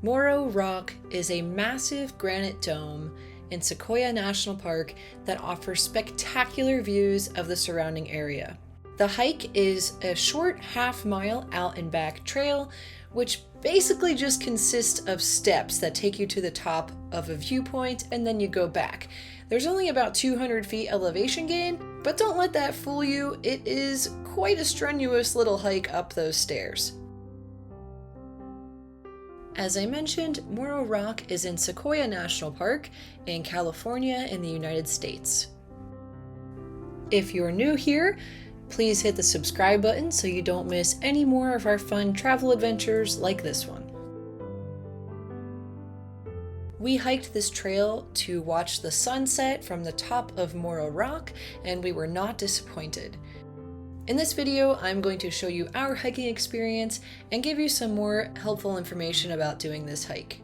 Moro Rock is a massive granite dome in Sequoia National Park that offers spectacular views of the surrounding area. The hike is a short half-mile out and back trail, which basically just consists of steps that take you to the top of a viewpoint and then you go back. There's only about 200 feet elevation gain, but don't let that fool you. It is quite a strenuous little hike up those stairs. As I mentioned, Moro Rock is in Sequoia National Park in California in the United States. If you're new here, please hit the subscribe button so you don't miss any more of our fun travel adventures like this one. We hiked this trail to watch the sunset from the top of Moro Rock, and we were not disappointed. In this video, I'm going to show you our hiking experience and give you some more helpful information about doing this hike.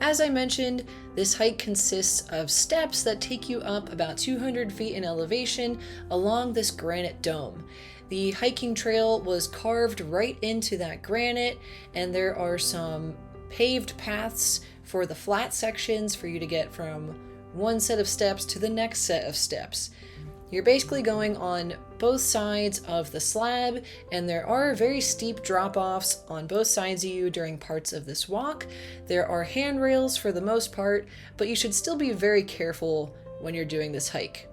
As I mentioned, this hike consists of steps that take you up about 200 feet in elevation along this granite dome. The hiking trail was carved right into that granite, and there are some paved paths for the flat sections for you to get from one set of steps to the next set of steps. You're basically going on both sides of the slab, and there are very steep drop-offs on both sides of you during parts of this walk. There are handrails for the most part, but you should still be very careful when you're doing this hike.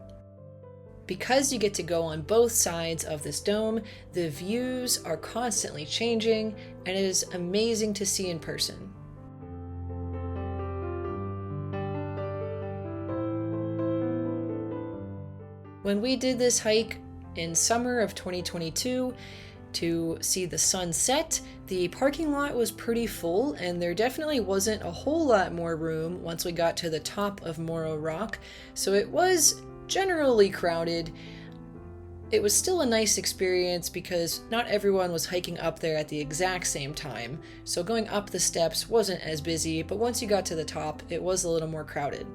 Because you get to go on both sides of this dome, the views are constantly changing, and it is amazing to see in person. When we did this hike in summer of 2022 to see the sunset, the parking lot was pretty full, and there definitely wasn't a whole lot more room once we got to the top of Moro Rock, so it was generally crowded. It was still a nice experience because not everyone was hiking up there at the exact same time, so going up the steps wasn't as busy, but once you got to the top, it was a little more crowded.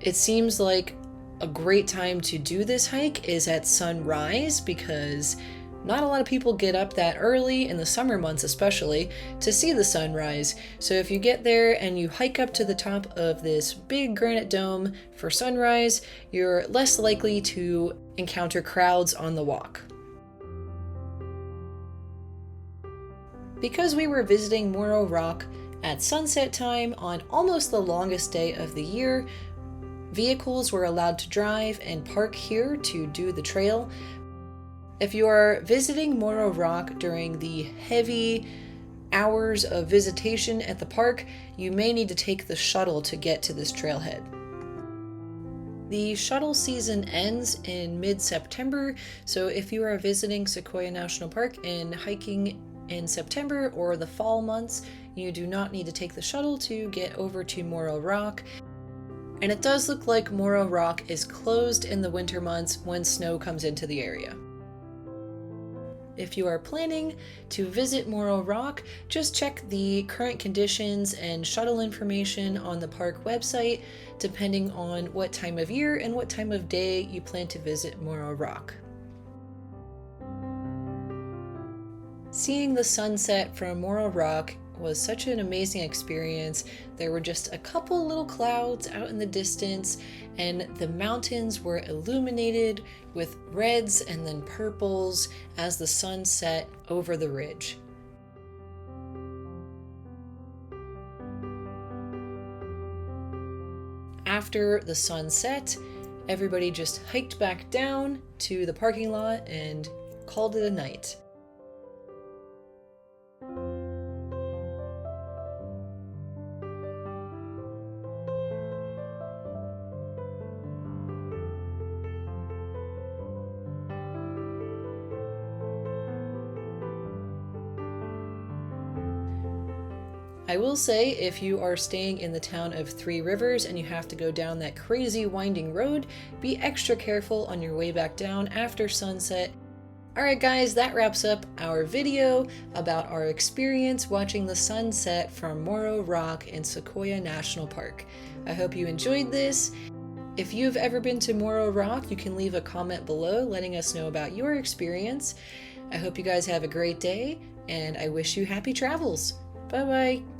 It seems like a great time to do this hike is at sunrise because not a lot of people get up that early, in the summer months especially, to see the sunrise. So if you get there and you hike up to the top of this big granite dome for sunrise, you're less likely to encounter crowds on the walk. Because we were visiting Moro Rock at sunset time on almost the longest day of the year, vehicles were allowed to drive and park here to do the trail. If you are visiting Moro Rock during the heavy hours of visitation at the park, you may need to take the shuttle to get to this trailhead. The shuttle season ends in mid-September, so if you are visiting Sequoia National Park and hiking in September or the fall months, you do not need to take the shuttle to get over to Moro Rock. And it does look like Moro Rock is closed in the winter months when snow comes into the area. If you are planning to visit Moro Rock, just check the current conditions and shuttle information on the park website, depending on what time of year and what time of day you plan to visit Moro Rock. Seeing the sunset from Moro Rock was such an amazing experience. There were just a couple little clouds out in the distance, and the mountains were illuminated with reds and then purples as the sun set over the ridge. After the sun set, everybody just hiked back down to the parking lot and called it a night. I will say, if you are staying in the town of Three Rivers and you have to go down that crazy winding road, be extra careful on your way back down after sunset. Alright guys, that wraps up our video about our experience watching the sunset from Moro Rock in Sequoia National Park. I hope you enjoyed this. If you've ever been to Moro Rock, you can leave a comment below letting us know about your experience. I hope you guys have a great day, and I wish you happy travels. Bye bye.